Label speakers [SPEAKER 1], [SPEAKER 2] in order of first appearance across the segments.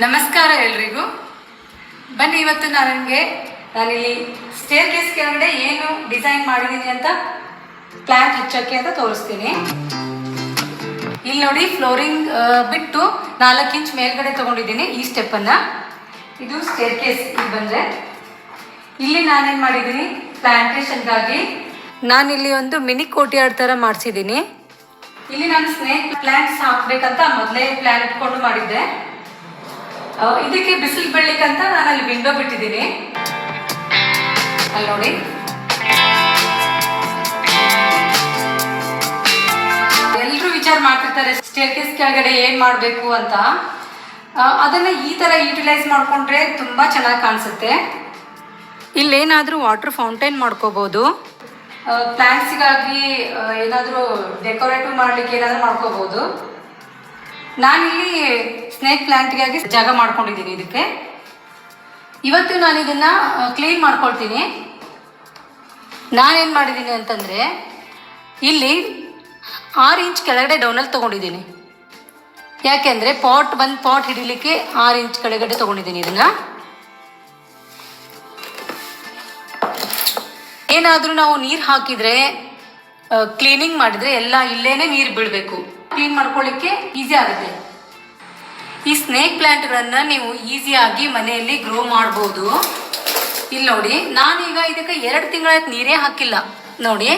[SPEAKER 1] ನಮಸ್ಕಾರ ಎಲ್ರಿಗೂ. ಬನ್ನಿ, ಇವತ್ತು ನಾನಿಲ್ಲಿ ಸ್ಟೇರ್ ಕೇಸ್ ಕೆಳಗಡೆ ಏನು ಡಿಸೈನ್ ಮಾಡಿದ್ದೀನಿ ಅಂತ ಪ್ಲಾಂಟ್ ಹಚ್ಚೋಕ್ಕೆ ಅಂತ ತೋರಿಸ್ತೀನಿ. ಇಲ್ಲಿ ನೋಡಿ, ಫ್ಲೋರಿಂಗ್ ಬಿಟ್ಟು 4 ಇಂಚ್ ಮೇಲ್ಗಡೆ ತೊಗೊಂಡಿದ್ದೀನಿ ಈ ಸ್ಟೆಪ್ಪನ್ನು. ಇದು ಸ್ಟೇರ್ ಕೇಸ್. ಇಲ್ಲಿ ಬಂದರೆ ಇಲ್ಲಿ ನಾನೇನು ಮಾಡಿದ್ದೀನಿ, ಪ್ಲಾಂಟೇಶನ್ಗಾಗಿ ನಾನಿಲ್ಲಿ ಒಂದು ಮಿನಿ ಕೋರ್ಟ್ಯಾರ್ಡ್ ಥರ ಮಾಡಿಸಿದ್ದೀನಿ. ಇಲ್ಲಿ ನಾನು ಸ್ನೇಕ್ ಪ್ಲಾಂಟ್ಸ್ ಹಾಕಬೇಕಂತ ಮೊದಲೇ ಪ್ಲಾನ್ ಇಟ್ಕೊಂಡು ಮಾಡಿದ್ದೆ. ಇದಕ್ಕೆ ಬಿಸಿಲು ಬೀಳಲಿಕ್ಕಂತ ನಾನು ಅಲ್ಲಿ ವಿಂಡೋ ಬಿಟ್ಟಿದ್ದೀನಿ. ಅಲ್ಲಿ ನೋಡಿ, ಎಲ್ಲರೂ ವಿಚಾರ ಮಾಡ್ತಿರ್ತಾರೆ ಸ್ಟೇರ್ ಕೇಸ್ ಕೆಳಗಡೆ ಏನು ಮಾಡಬೇಕು ಅಂತ. ಅದನ್ನು ಈ ಥರ ಯೂಟಿಲೈಸ್ ಮಾಡಿಕೊಂಡ್ರೆ ತುಂಬ ಚೆನ್ನಾಗಿ ಕಾಣಿಸುತ್ತೆ. ಇಲ್ಲೇನಾದರೂ ವಾಟರ್ ಫೌಂಟೈನ್ ಮಾಡ್ಕೋಬೋದು. ಪ್ಲಾಂಟ್ಸಿಗಾಗಿ ಏನಾದರೂ ಡೆಕೋರೇಟಿವ್ ಮಾಡಲಿಕ್ಕೆ ಏನಾದರೂ ಮಾಡ್ಕೋಬೋದು. ನಾನಿಲ್ಲಿ ಸ್ನೇಕ್ ಪ್ಲಾಂಟ್ಗಾಗಿ ಜಾಗ ಮಾಡ್ಕೊಂಡಿದ್ದೀನಿ. ಇದಕ್ಕೆ ಇವತ್ತು ನಾನು ಇದನ್ನು ಕ್ಲೀನ್ ಮಾಡ್ಕೊಳ್ತೀನಿ. ನಾನೇನು ಮಾಡಿದ್ದೀನಿ ಅಂತಂದರೆ, ಇಲ್ಲಿ 6 ಇಂಚ್ ಕೆಳಗಡೆ ಡೌನಲ್ಲಿ ತೊಗೊಂಡಿದ್ದೀನಿ. ಯಾಕೆಂದರೆ ಪಾಟ್ ಹಿಡಿಲಿಕ್ಕೆ 6 ಇಂಚ್ ಕೆಳಗಡೆ ತೊಗೊಂಡಿದ್ದೀನಿ. ಇದನ್ನು ಏನಾದರೂ ನಾವು ನೀರು ಹಾಕಿದರೆ, ಕ್ಲೀನಿಂಗ್ ಮಾಡಿದರೆ ಎಲ್ಲ ಇಲ್ಲೇನೆ ನೀರು ಬೀಳಬೇಕು. ಕ್ಲೀನ್ ಮಾಡ್ಕೊಳ್ಳಿಕ್ಕೆ ಈಸಿ ಆಗುತ್ತೆ. ಈ ಸ್ನೇಕ್ ಪ್ಲಾಂಟ್ಗಳನ್ನು ನೀವು ಈಸಿಯಾಗಿ ಮನೆಯಲ್ಲಿ ಗ್ರೋ ಮಾಡ್ಬೋದು. ಇಲ್ಲಿ ನೋಡಿ, ನಾನೀಗ ಇದಕ್ಕೆ 2 ತಿಂಗಳಾಯ್ತು ನೀರೇ ಹಾಕಿಲ್ಲ. ನೋಡಿ,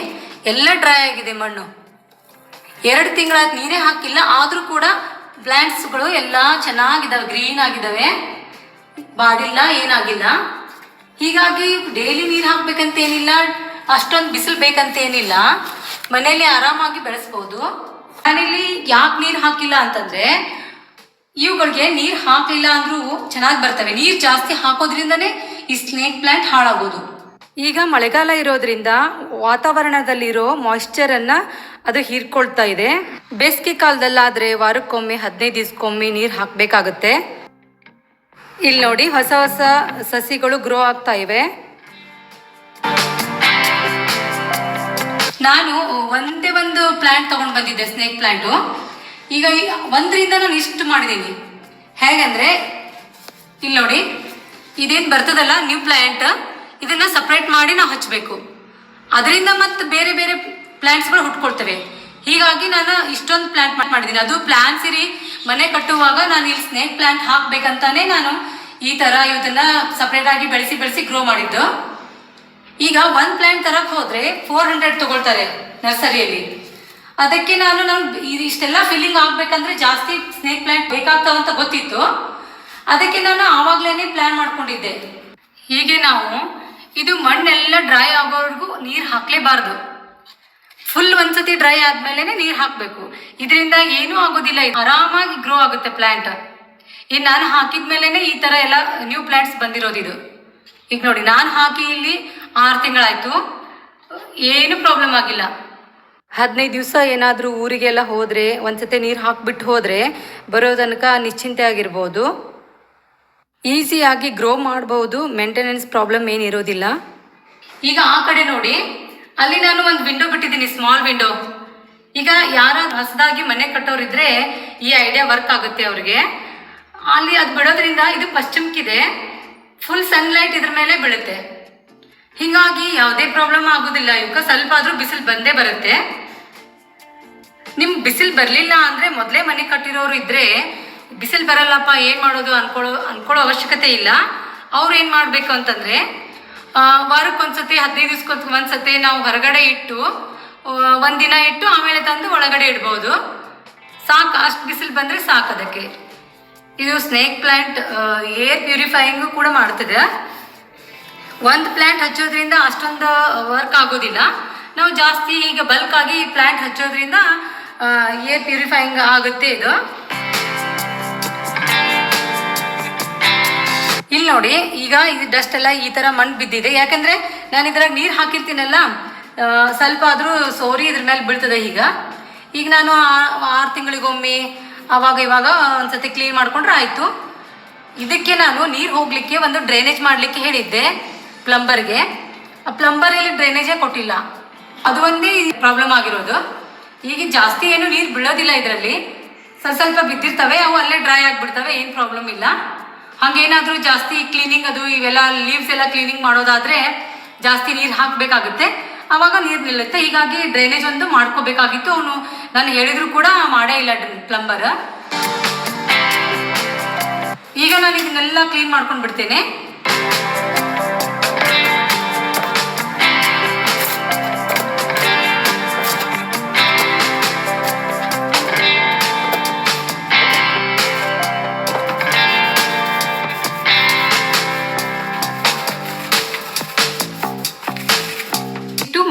[SPEAKER 1] ಎಲ್ಲ ಡ್ರೈ ಆಗಿದೆ ಮಣ್ಣು. 2 ತಿಂಗಳಾಯ್ತು ನೀರೇ ಹಾಕಿಲ್ಲ, ಆದರೂ ಕೂಡ ಪ್ಲಾಂಟ್ಸ್ಗಳು ಎಲ್ಲ ಚೆನ್ನಾಗಿದ್ದಾವೆ, ಗ್ರೀನ್ ಆಗಿದ್ದಾವೆ, ಬಾಡಿಲ್ಲ, ಏನಾಗಿಲ್ಲ. ಹೀಗಾಗಿ ಡೈಲಿ ನೀರು ಹಾಕ್ಬೇಕಂತೇನಿಲ್ಲ, ಅಷ್ಟೊಂದು ಬಿಸಿಲು ಬೇಕಂತೇನಿಲ್ಲ, ಮನೆಯಲ್ಲಿ ಆರಾಮಾಗಿ ಬೆಳೆಸ್ಬೋದು. ನಾನಿಲ್ಲಿ ಯಾಕೆ ನೀರು ಹಾಕಿಲ್ಲ ಅಂತಂದರೆ, ಇವುಗಳಿಗೆ ನೀರು ಹಾಕಲಿಲ್ಲ ಅಂದರೂ ಚೆನ್ನಾಗಿ ಬರ್ತವೆ. ನೀರು ಜಾಸ್ತಿ ಹಾಕೋದ್ರಿಂದನೇ ಈ ಸ್ನೇಕ್ ಪ್ಲಾಂಟ್ ಹಾಳಾಗೋದು. ಈಗ ಮಳೆಗಾಲ ಇರೋದ್ರಿಂದ ವಾತಾವರಣದಲ್ಲಿರೋ ಮಾಯಿಶ್ಚರನ್ನು ಅದು ಹೀರ್ಕೊಳ್ತಾ ಇದೆ. ಬೇಸಿಗೆ ಕಾಲದಲ್ಲಾದರೆ ವಾರಕ್ಕೊಮ್ಮೆ 15 ದಿವಸಕ್ಕೊಮ್ಮೆ ನೀರು ಹಾಕಬೇಕಾಗುತ್ತೆ. ಇಲ್ಲಿ ನೋಡಿ, ಹೊಸ ಹೊಸ ಸಸಿಗಳು ಗ್ರೋ ಆಗ್ತಾ ಇವೆ. ನಾನು ಒಂದೇ ಒಂದು ಪ್ಲಾಂಟ್ ತಗೊಂಡು ಬಂದಿದ್ದೆ, ಸ್ನೇಕ್ ಪ್ಲಾಂಟು. ಈಗ 1ರಿಂದ ನಾನು ಇಷ್ಟು ಮಾಡಿದ್ದೀನಿ. ಹೇಗಂದರೆ, ಇಲ್ಲಿ ನೋಡಿ, ಇದೇನು ಬರ್ತದಲ್ಲ ನ್ಯೂ ಪ್ಲಾಂಟ್, ಇದನ್ನು ಸಪ್ರೇಟ್ ಮಾಡಿ ನಾವು ಹಚ್ಚಬೇಕು. ಅದರಿಂದ ಮತ್ತು ಬೇರೆ ಬೇರೆ ಪ್ಲಾಂಟ್ಸ್ಗಳು ಹುಟ್ಕೊಳ್ತವೆ. ಹೀಗಾಗಿ ನಾನು ಇಷ್ಟೊಂದು ಪ್ಲಾಂಟ್ ಮಾಡಿದ್ದೀನಿ. ಅದು ಪ್ಲಾನ್ ಸಿರಿ ಮನೆ ಕಟ್ಟುವಾಗ ನಾನು ಇಲ್ಲಿ ಸ್ನೇಕ್ ಪ್ಲಾಂಟ್ ಹಾಕಬೇಕಂತಾನೆ ನಾನು ಈ ಥರ ಇದನ್ನು ಸಪ್ರೇಟಾಗಿ ಬೆಳೆಸಿ ಗ್ರೋ ಮಾಡಿದ್ದು. ಈಗ 1 ಪ್ಲಾಂಟ್ ತರಕ್ಕೆ ಹೋದರೆ 400 ತಗೊಳ್ತಾರೆ ನರ್ಸರಿಯಲ್ಲಿ. ಅದಕ್ಕೆ ನಾನು ಇಷ್ಟೆಲ್ಲ ಫಿಲ್ಲಿಂಗ್ ಆಗಬೇಕಂದ್ರೆ ಜಾಸ್ತಿ ಸ್ನೇಕ್ ಪ್ಲಾಂಟ್ ಬೇಕಾಗ್ತಾವಂತ ಗೊತ್ತಿತ್ತು. ಅದಕ್ಕೆ ನಾನು ಆವಾಗಲೇ ಪ್ಲ್ಯಾನ್ ಮಾಡ್ಕೊಂಡಿದ್ದೆ. ಹೀಗೆ ನಾವು ಇದು ಮಣ್ಣೆಲ್ಲ ಡ್ರೈ ಆಗೋವರೆಗೂ ನೀರು ಹಾಕಲೇಬಾರ್ದು. ಫುಲ್ ಒಂದ್ಸತಿ ಡ್ರೈ ಆದಮೇಲೆ ನೀರು ಹಾಕಬೇಕು. ಇದರಿಂದ ಏನೂ ಆಗೋದಿಲ್ಲ, ಆರಾಮಾಗಿ ಗ್ರೋ ಆಗುತ್ತೆ ಪ್ಲ್ಯಾಂಟ್. ಇನ್ನು ನಾನು ಹಾಕಿದ ಮೇಲೇ ಈ ಥರ ಎಲ್ಲ ನ್ಯೂ ಪ್ಲಾಂಟ್ಸ್ ಬಂದಿರೋದು. ಇದು ಈಗ ನೋಡಿ, ನಾನು ಹಾಕಿ ಇಲ್ಲಿ 6 ತಿಂಗಳಾಯಿತು, ಏನು ಪ್ರಾಬ್ಲಮ್ ಆಗಿಲ್ಲ. 15 ದಿವಸ ಏನಾದರೂ ಊರಿಗೆಲ್ಲ ಹೋದರೆ, ಒಂದ್ಸತಿ ನೀರು ಹಾಕಿಬಿಟ್ಟು ಹೋದರೆ ಬರೋ ತನಕ ನಿಶ್ಚಿಂತೆ ಆಗಿರ್ಬೋದು. ಈಸಿಯಾಗಿ ಗ್ರೋ ಮಾಡ್ಬೋದು, ಮೇಂಟೆನೆನ್ಸ್ ಪ್ರಾಬ್ಲಮ್ ಏನಿರೋದಿಲ್ಲ. ಈಗ ಆ ಕಡೆ ನೋಡಿ, ಅಲ್ಲಿ ನಾನು ಒಂದು ವಿಂಡೋ ಬಿಟ್ಟಿದ್ದೀನಿ, ಸ್ಮಾಲ್ ವಿಂಡೋ. ಈಗ ಯಾರಾದ್ರೂ ಹೊಸದಾಗಿ ಮನೆ ಕಟ್ಟೋರಿದ್ರೆ ಈ ಐಡಿಯಾ ವರ್ಕ್ ಆಗುತ್ತೆ ಅವ್ರಿಗೆ. ಅಲ್ಲಿ ಅದು ಬಿಡೋದ್ರಿಂದ ಇದು ಪಶ್ಚಿಮಕ್ಕಿದೆ, ಫುಲ್ ಸನ್ಲೈಟ್ ಇದ್ರ ಮೇಲೆ ಬೀಳುತ್ತೆ. ಹೀಗಾಗಿ ಯಾವುದೇ ಪ್ರಾಬ್ಲಮ್ ಆಗೋದಿಲ್ಲ. ಇವಕ್ಕೆ ಸ್ವಲ್ಪ ಆದರೂ ಬಿಸಿಲು ಬಂದೇ ಬರುತ್ತೆ. ನಿಮ್ಗೆ ಬಿಸಿಲು ಬರಲಿಲ್ಲ ಅಂದರೆ, ಮೊದಲೇ ಮನೆ ಕಟ್ಟಿರೋರು ಇದ್ದರೆ ಬಿಸಿಲು ಬರಲ್ಲಪ್ಪ ಏನು ಮಾಡೋದು ಅನ್ಕೊಳ್ಳೋ ಅವಶ್ಯಕತೆ ಇಲ್ಲ. ಅವ್ರು ಏನು ಮಾಡಬೇಕು ಅಂತಂದರೆ, ವಾರಕ್ಕೊಂದ್ಸತಿ 15 ದಿವಸಕ್ಕೆ ಒಂದ್ಸತಿ ನಾವು ಹೊರಗಡೆ ಇಟ್ಟು 1 ದಿನ ಇಟ್ಟು ಆಮೇಲೆ ತಂದು ಒಳಗಡೆ ಇಡ್ಬೋದು. ಸಾಕು, ಅಷ್ಟು ಬಿಸಿಲು ಬಂದರೆ ಸಾಕು ಅದಕ್ಕೆ. ಇದು ಸ್ನೇಕ್ ಪ್ಲಾಂಟ್ ಏರ್ ಪ್ಯೂರಿಫೈಯಿಂಗು ಕೂಡ ಮಾಡ್ತದೆ. ಒಂದು ಪ್ಲಾಂಟ್ ಹಚ್ಚೋದ್ರಿಂದ ಅಷ್ಟೊಂದು ವರ್ಕ್ ಆಗೋದಿಲ್ಲ. ನಾವು ಜಾಸ್ತಿ ಈಗ ಬಲ್ಕ್ ಆಗಿ ಪ್ಲಾಂಟ್ ಹಚ್ಚೋದ್ರಿಂದ ಏರ್ ಪ್ಯೂರಿಫೈಯಿಂಗ್ ಆಗುತ್ತೆ ಇದು. ಇಲ್ಲಿ ನೋಡಿ, ಈಗ ಇದು ಡಸ್ಟ್ ಎಲ್ಲ ಈ ಥರ ಮಣ್ಣು ಬಿದ್ದಿದೆ. ಯಾಕಂದರೆ ನಾನು ಇದ್ರಾಗ ನೀರು ಹಾಕಿರ್ತೀನಲ್ಲ, ಸ್ವಲ್ಪ ಆದರೂ ಸೋರಿ ಇದ್ರ ಮೇಲೆ ಬೀಳ್ತದೆ. ಈಗ ನಾನು 6 ತಿಂಗಳಿಗೊಮ್ಮೆ ಆವಾಗ ಇವಾಗ ಒಂದ್ಸತಿ ಕ್ಲೀನ್ ಮಾಡ್ಕೊಂಡ್ರೆ ಆಯಿತು. ಇದಕ್ಕೆ ನಾನು ನೀರು ಹೋಗಲಿಕ್ಕೆ ಒಂದು ಡ್ರೈನೇಜ್ ಮಾಡಲಿಕ್ಕೆ ಹೇಳಿದ್ದೆ ಪ್ಲಂಬರ್ಗೆ. ಆ ಪ್ಲಂಬರ್ ಇಲ್ಲಿ ಡ್ರೈನೇಜೇ ಕೊಟ್ಟಿಲ್ಲ. ಅದು ಒಂದೇ ಪ್ರಾಬ್ಲಮ್ ಆಗಿರೋದು. ಈಗ ಜಾಸ್ತಿ ಏನು ನೀರು ಬೀಳೋದಿಲ್ಲ ಇದರಲ್ಲಿ. ಸ್ವಲ್ಪ ಬಿದ್ದಿರ್ತವೆ, ಅವು ಅಲ್ಲೇ ಡ್ರೈ ಆಗಿಬಿಡ್ತವೆ, ಏನು ಪ್ರಾಬ್ಲಮ್ ಇಲ್ಲ. ಹಾಗೇನಾದರೂ ಜಾಸ್ತಿ ಕ್ಲೀನಿಂಗ್ ಅದು ಇವೆಲ್ಲ ಲೀವ್ಸ್ ಎಲ್ಲ ಕ್ಲೀನಿಂಗ್ ಮಾಡೋದಾದರೆ ಜಾಸ್ತಿ ನೀರು ಹಾಕಬೇಕಾಗುತ್ತೆ, ಆವಾಗ ನೀರು ನಿಲ್ಲುತ್ತೆ. ಹೀಗಾಗಿ ಡ್ರೈನೇಜ್ ಒಂದು ಮಾಡ್ಕೋಬೇಕಾಗಿತ್ತು. ಅವನು ನಾನು ಹೇಳಿದ್ರು ಕೂಡ ಮಾಡೇ ಇಲ್ಲ ಪ್ಲಂಬರ್. ಈಗ ನಾನು ಇದನ್ನೆಲ್ಲ ಕ್ಲೀನ್ ಮಾಡ್ಕೊಂಡು ಬಿಡ್ತೇನೆ.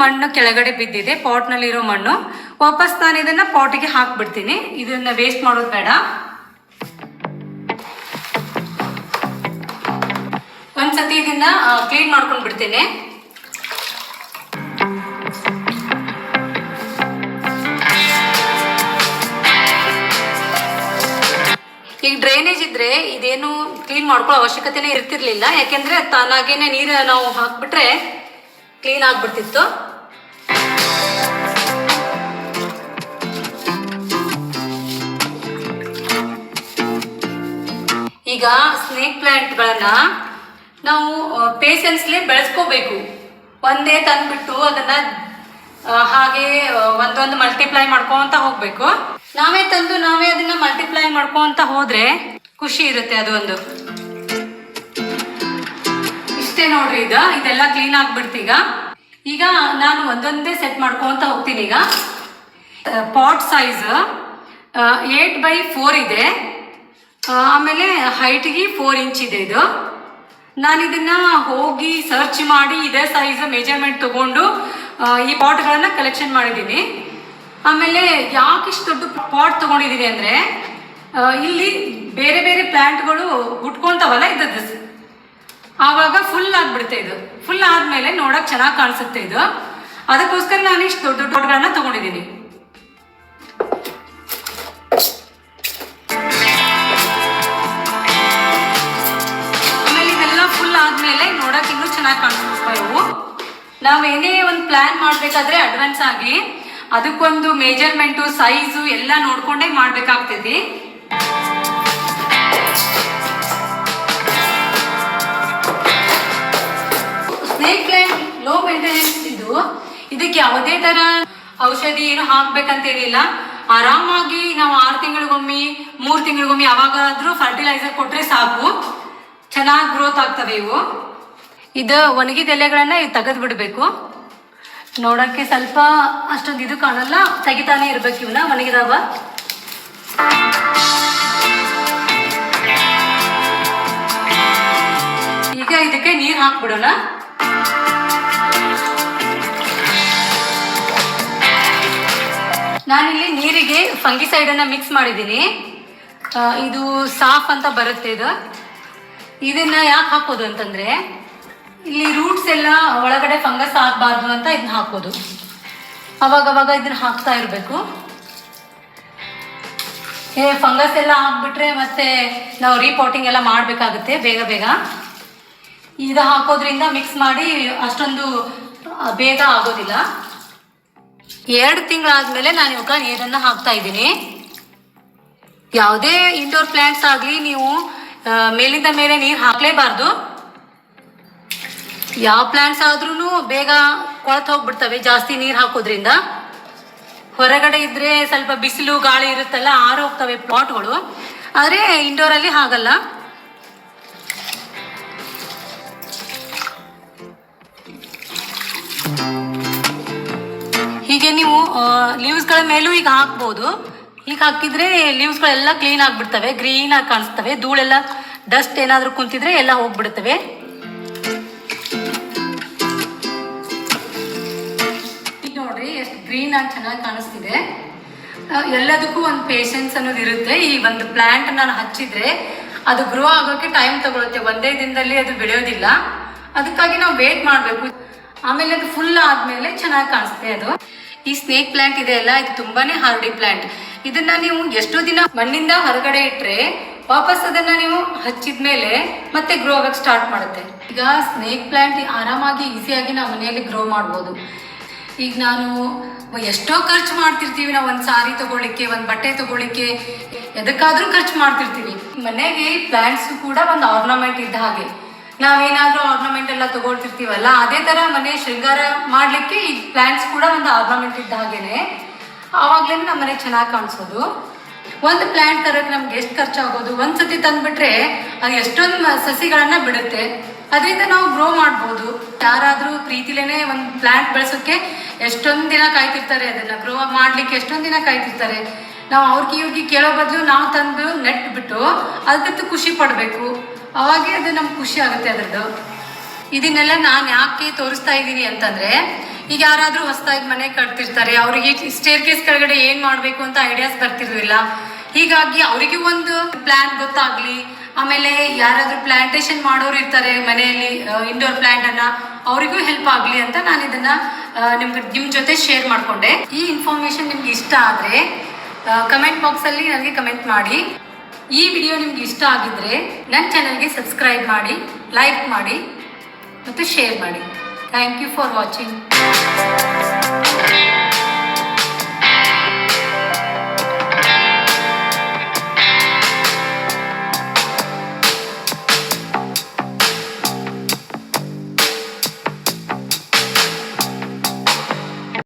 [SPEAKER 1] ಮಣ್ಣು ಕೆಳಗಡೆ ಬಿದ್ದಿದೆ, ಪಾಟ್ನಲ್ಲಿರೋ ಮಣ್ಣು. ವಾಪಸ್ ನಾನು ಇದನ್ನ ಪಾಟಿಗೆ ಹಾಕ್ಬಿಡ್ತೀನಿ. ಇದನ್ನ ವೇಸ್ಟ್ ಮಾಡೋದು ಬೇಡ. ಒಂದ್ಸತಿ ಇದನ್ನ ಕ್ಲೀನ್ ಮಾಡ್ಕೊಂಡು ಬಿಡ್ತೇನೆ. ಈಗ ಡ್ರೈನೇಜ್ ಇದ್ರೆ ಇದೇನು ಕ್ಲೀನ್ ಮಾಡ್ಕೊಳ್ಳೋ ಅವಶ್ಯಕತೆನೇ ಇರ್ತಿರ್ಲಿಲ್ಲ, ಯಾಕೆಂದ್ರೆ ತಾನಾಗೇನೆ ನೀರು ನಾವು ಹಾಕ್ಬಿಟ್ರೆ ಕ್ಲೀನ್ ಆಗ್ಬಿಡ್ತಿತ್ತು. ಈಗ ಸ್ನೇಕ್ ಪ್ಲಾಂಟ್ಗಳನ್ನ ನಾವು ಪೇಷನ್ಸ್ಲಿ ಬೆಳೆಸ್ಕೋಬೇಕು. ಒಂದೇ ತಂದ್ಬಿಟ್ಟು ಅದನ್ನ ಹಾಗೆ ಒಂದೊಂದು ಮಲ್ಟಿಪ್ಲೈ ಮಾಡ್ಕೊಂತ ಹೋಗ್ಬೇಕು. ನಾವೇ ತಂದು ನಾವೇ ಅದನ್ನ ಮಲ್ಟಿಪ್ಲೈ ಮಾಡ್ಕೊಂತ ಹೋದ್ರೆ ಖುಷಿ ಇರುತ್ತೆ. ಅದು ಒಂದು ಇಷ್ಟೇ ನೋಡ್ರಿ. ಇದೆಲ್ಲ ಕ್ಲೀನ್ ಆಗ್ಬಿಡ್ತೀಗ. ಈಗ ನಾನು ಒಂದೊಂದೇ ಸೆಟ್ ಮಾಡ್ಕೊಂತ ಹೋಗ್ತೀನಿ. ಈಗ ಪಾಟ್ ಸೈಜ್ 8x4 ಇದೆ, ಆಮೇಲೆ ಹೈಟ್ಗೆ 4 ಇಂಚ್ ಇದೆ. ಇದು ನಾನು ಇದನ್ನ ಹೋಗಿ ಸರ್ಚ್ ಮಾಡಿ ಇದೇ ಸೈಜ್ ಮೆಜರ್ಮೆಂಟ್ ತಗೊಂಡು ಈ ಪಾಟ್ಗಳನ್ನ ಕಲೆಕ್ಷನ್ ಮಾಡಿದ್ದೀನಿ. ಆಮೇಲೆ ಯಾಕೆ ಇಷ್ಟು ದೊಡ್ಡ ಪಾಟ್ ತಗೊಂಡಿದ್ದೀನಿ ಅಂದರೆ ಇಲ್ಲಿ ಬೇರೆ ಬೇರೆ ಪ್ಲಾಂಟ್ಗಳು ಹುಟ್ಕೊಂತವಲ್ಲ ಇದ್ದದ್ದು, ಆವಾಗ ಫುಲ್ ಆಗ್ಬಿಡುತ್ತೆ. ಇದು ಫುಲ್ ಆದ್ಮೇಲೆ ನೋಡಕ್ ಚೆನ್ನಾಗಿ ಕಾಣಿಸುತ್ತೆ. ಇದು ಅದಕ್ಕೋಸ್ಕರ ನಾನು ಇಷ್ಟು ದೊಡ್ಡ ಪಾಟ್ಗಳನ್ನ ತಗೊಂಡಿದ್ದೀನಿ. ಆಮೇಲೆ ಇದೆಲ್ಲ ಫುಲ್ ಆದ್ಮೇಲೆ ನೋಡಕ್ ಇನ್ನೂ ಚೆನ್ನಾಗಿ ಕಾಣಿಸುತ್ತೆ. ಇವು ನಾವೇನೇ ಒಂದು ಪ್ಲಾನ್ ಮಾಡ್ಬೇಕಾದ್ರೆ ಅಡ್ವಾನ್ಸ್ ಆಗಿ ಅದಕ್ಕೊಂದು ಮೆಜರ್ಮೆಂಟು ಸೈಜು ಎಲ್ಲ ನೋಡ್ಕೊಂಡೇ ಮಾಡ್ಬೇಕಾಗ್ತೈತಿ. ಸ್ನೇಕ್ ಪ್ಲಾಂಟ್ ಲೋ ಮೇಂಟೆನೆನ್ಸ್ ಇದಕ್ಕೆ ಯಾವುದೇ ತರ ಔಷಧಿ ಏನು ಹಾಕ್ಬೇಕಂತೇನಿಲ್ಲ. ಆರಾಮಾಗಿ ನಾವು 6 ತಿಂಗಳಿಗೊಮ್ಮೆ 3 ತಿಂಗಳಿಗೊಮ್ಮೆ ಯಾವಾಗಾದ್ರೂ ಫರ್ಟಿಲೈಸರ್ ಕೊಟ್ರೆ ಸಾಕು, ಚೆನ್ನಾಗಿ ಗ್ರೋತ್ ಆಗ್ತವೆ ಇವು. ಇದು ಒಣಗಿದ ಎಲೆಗಳನ್ನ ತೆಗೆದು ಬಿಡಬೇಕು. ನೋಡಕ್ಕೆ ಸ್ವಲ್ಪ ಅಷ್ಟೊಂದು ಇದು ಕಾಣಲ್ಲ, ತೆಗಿತಾನೆ ಇರ್ಬೇಕು ಇವನ್ನ ಒಣಗಿದಾವ. ಈಗ ಇದಕ್ಕೆ ನೀರು ಹಾಕ್ಬಿಡೋಣ. ನಾನಿಲ್ಲಿ ನೀರಿಗೆ ಫಂಗಿಸೈಡ್ ಅನ್ನ ಮಿಕ್ಸ್ ಮಾಡಿದ್ದೀನಿ. ಇದು ಸಾಫ್ ಅಂತ ಬರುತ್ತೆ. ಇದನ್ನ ಯಾಕೆ ಹಾಕೋದು ಅಂತಂದ್ರೆ ಇಲ್ಲಿ ರೂಟ್ಸ್ ಎಲ್ಲ ಒಳಗಡೆ ಫಂಗಸ್ ಆಗಬಾರ್ದು ಅಂತ ಇದನ್ನ ಹಾಕೋದು. ಅವಾಗವಾಗ ಇದನ್ನ ಹಾಕ್ತಾ ಇರಬೇಕು. ಫಂಗಸ್ ಎಲ್ಲ ಹಾಕ್ಬಿಟ್ರೆ ಮತ್ತೆ ನಾವು ರೀಪಾಟಿಂಗ್ ಎಲ್ಲ ಮಾಡಬೇಕಾಗುತ್ತೆ ಬೇಗ ಬೇಗ. ಇದು ಹಾಕೋದ್ರಿಂದ ಮಿಕ್ಸ್ ಮಾಡಿ ಅಷ್ಟೊಂದು ಬೇಗ ಆಗೋದಿಲ್ಲ. 2 ತಿಂಗಳಾದ್ಮೇಲೆ ನಾನು ಇವಾಗ ನೀರನ್ನು ಹಾಕ್ತಾ ಇದ್ದೀನಿ. ಯಾವುದೇ ಇಂಡೋರ್ ಪ್ಲಾಂಟ್ಸ್ ಆಗಲಿ ನೀವು ಮೇಲಿಂದ ಮೇಲೆ ನೀರು ಹಾಕಲೇಬಾರ್ದು. ಯಾವ ಪ್ಲಾಂಟ್ಸ್ ಆದ್ರೂ ಬೇಗ ಕೊಳತು ಹೋಗ್ಬಿಡ್ತವೆ ಜಾಸ್ತಿ ನೀರು ಹಾಕೋದ್ರಿಂದ. ಹೊರಗಡೆ ಇದ್ರೆ ಸ್ವಲ್ಪ ಬಿಸಿಲು ಗಾಳಿ ಇರುತ್ತಲ್ಲ, ಆರೋಗ್ತವೆ ಪಾಟ್ಗಳು. ಆದರೆ ಇಂಡೋರಲ್ಲಿ ಹಾಗಲ್ಲ. ಹೀಗೆ ನೀವು ಲೀವ್ಸ್ಗಳ ಮೇಲೂ ಈಗ ಹಾಕ್ಬೋದು. ಈಗ ಹಾಕಿದ್ರೆ ಲೀವ್ಸ್ಗಳೆಲ್ಲ ಕ್ಲೀನ್ ಆಗಿಬಿಡ್ತವೆ, ಗ್ರೀನ್ ಆಗಿ ಕಾಣಿಸ್ತವೆ. ಧೂಳೆಲ್ಲ ಡಸ್ಟ್ ಏನಾದರೂ ಕುಂತಿದ್ರೆ ಎಲ್ಲ ಹೋಗ್ಬಿಡ್ತವೆ. ಈಗ ನೋಡ್ರಿ ಎಷ್ಟು ಗ್ರೀನ್ ಆಗಿ ಚೆನ್ನಾಗಿ ಕಾಣಿಸ್ತಿದೆ. ಎಲ್ಲದಕ್ಕೂ ಒಂದು ಪೇಷನ್ಸ್ ಅನ್ನೋದು ಇರುತ್ತೆ. ಈ ಒಂದು ಪ್ಲಾಂಟ್ ನಾನು ಹಚ್ಚಿದ್ರೆ ಅದು ಗ್ರೋ ಆಗೋಕ್ಕೆ ಟೈಮ್ ತಗೊಳುತ್ತೆ, ಒಂದೇ ದಿನದಲ್ಲಿ ಅದು ಬೆಳೆಯೋದಿಲ್ಲ. ಅದಕ್ಕಾಗಿ ನಾವು ವೇಟ್ ಮಾಡಬೇಕು. ಆಮೇಲೆ ಅದು ಫುಲ್ ಆದ್ಮೇಲೆ ಚೆನ್ನಾಗಿ ಕಾಣಿಸುತ್ತೆ. ಅದು ಈ ಸ್ನೇಕ್ ಪ್ಲಾಂಟ್ ಇದೆ ಅಲ್ಲ, ಇದು ತುಂಬಾನೇ ಹಾರ್ಡಿ ಪ್ಲಾಂಟ್. ಇದನ್ನ ನೀವು ಎಷ್ಟೋ ದಿನ ಮಣ್ಣಿಂದ ಹೊರಗಡೆ ಇಟ್ರೆ ವಾಪಸ್ ಅದನ್ನ ನೀವು ಹಚ್ಚಿದ್ಮೇಲೆ ಮತ್ತೆ ಗ್ರೋ ಆಗಕ್ಕೆ ಸ್ಟಾರ್ಟ್ ಮಾಡುತ್ತೆ. ಈಗ ಸ್ನೇಕ್ ಪ್ಲಾಂಟ್ ಆರಾಮಾಗಿ ಈಸಿಯಾಗಿ ನಾವು ಮನೆಯಲ್ಲಿ ಗ್ರೋ ಮಾಡ್ಬೋದು. ಈಗ ನಾನು ಎಷ್ಟೋ ಖರ್ಚು ಮಾಡ್ತಿರ್ತೀವಿ, ನಾವು ಒಂದು ಸಾರಿ ತಗೊಳ್ಳಿಕ್ಕೆ, ಒಂದು ಬಟ್ಟೆ ತಗೊಳ್ಳಿಕ್ಕೆ, ಎದಕ್ಕಾದ್ರೂ ಖರ್ಚು ಮಾಡ್ತಿರ್ತೀವಿ. ಮನೆಗೆ ಪ್ಲಾಂಟ್ಸ್ ಕೂಡ ಒಂದು ಆರ್ನಮೆಂಟ್ ಇದ್ದ ಹಾಗೆ. ನಾವೇನಾದ್ರೂ ಆರ್ನಮೆಂಟ್ ಎಲ್ಲ ತಗೊಳ್ತಿರ್ತೀವಲ್ಲ, ಅದೇ ತರ ಮನೆ ಶೃಂಗಾರ ಮಾಡ್ಲಿಕ್ಕೆ ಈ ಪ್ಲಾಂಟ್ಸ್ ಕೂಡ ಒಂದು ಆರ್ನಮೆಂಟ್ ಇದ್ದ ಹಾಗೇನೆ. ಆವಾಗ್ಲೇ ನಮ್ಮ ಮನೆ ಚೆನ್ನಾಗಿ ಕಾಣಿಸೋದು. ಒಂದು ಪ್ಲಾಂಟ್ ತರಕ್ಕೆ ನಮ್ಗೆ ಎಷ್ಟು ಖರ್ಚಾಗೋದು, ಒಂದ್ಸತಿ ತಂದ್ಬಿಟ್ರೆ ಅದು ಎಷ್ಟೊಂದು ಸಸಿಗಳನ್ನ ಬಿಡುತ್ತೆ. ಅದರಿಂದ ನಾವು ಗ್ರೋ ಮಾಡ್ಬೋದು. ಯಾರಾದ್ರೂ ಪ್ರೀತಿಲೇನೆ ಒಂದು ಪ್ಲಾಂಟ್ ಬೆಳೆಸೋಕೆ ಎಷ್ಟೊಂದು ದಿನ ಕಾಯ್ತಿರ್ತಾರೆ, ಅದನ್ನ ಗ್ರೋ ಮಾಡ್ಲಿಕ್ಕೆ ಎಷ್ಟೊಂದು ದಿನ ಕಾಯ್ತಿರ್ತಾರೆ. ನಾವು ಇವ್ರಿಗೆ ಕೇಳೋ ಬದಲು ನಾವು ತಂದು ನೆಟ್ ಬಿಟ್ಟು ಅದಕ್ಕೆ ಖುಷಿ ಪಡಬೇಕು. ಅವಾಗೇ ಅದು ನಮ್ಗೆ ಖುಷಿ ಆಗುತ್ತೆ ಅದ್ರದ್ದು. ಇದನ್ನೆಲ್ಲ ನಾನು ಯಾಕೆ ತೋರಿಸ್ತಾ ಇದ್ದೀನಿ ಅಂತಂದ್ರೆ, ಈಗ ಯಾರಾದ್ರೂ ಹೊಸದಾಗಿ ಮನೆ ಕಟ್ತಿರ್ತಾರೆ, ಅವ್ರಿಗೆ ಸ್ಟೇರ್ ಕೇಸ್ ಕೆಳಗಡೆ ಏನ್ ಮಾಡ್ಬೇಕು ಅಂತ ಐಡಿಯಾಸ್ ಬರ್ತಿರ್ಲಿಲ್ಲ. ಹೀಗಾಗಿ ಅವರಿಗೂ ಒಂದು ಪ್ಲಾನ್ ಗೊತ್ತಾಗ್ಲಿ, ಆಮೇಲೆ ಯಾರಾದ್ರೂ ಪ್ಲಾಂಟೇಶನ್ ಮಾಡೋರು ಇರ್ತಾರೆ ಮನೆಯಲ್ಲಿ ಇಂಡೋರ್ ಪ್ಲಾಂಟ್ ಅನ್ನ, ಅವರಿಗೂ ಹೆಲ್ಪ್ ಆಗ್ಲಿ ಅಂತ ನಾನು ಇದನ್ನ ನಿಮ್ ಜೊತೆ ಶೇರ್ ಮಾಡ್ಕೊಂಡೆ. ಈ ಇನ್ಫಾರ್ಮೇಶನ್ ನಿಮ್ಗೆ ಇಷ್ಟ ಆದ್ರೆ ಕಮೆಂಟ್ ಬಾಕ್ಸ್ ಅಲ್ಲಿ ನನಗೆ ಕಮೆಂಟ್ ಮಾಡಿ. ಈ ವಿಡಿಯೋ ನಿಮ್ಗೆ ಇಷ್ಟ ಆಗಿದ್ರೆ ನನ್ನ ಚಾನಲ್ಗೆ ಸಬ್ಸ್ಕ್ರೈಬ್ ಮಾಡಿ, ಲೈಕ್ ಮಾಡಿ ಮತ್ತು ಶೇರ್ ಮಾಡಿ. Thank you for watching.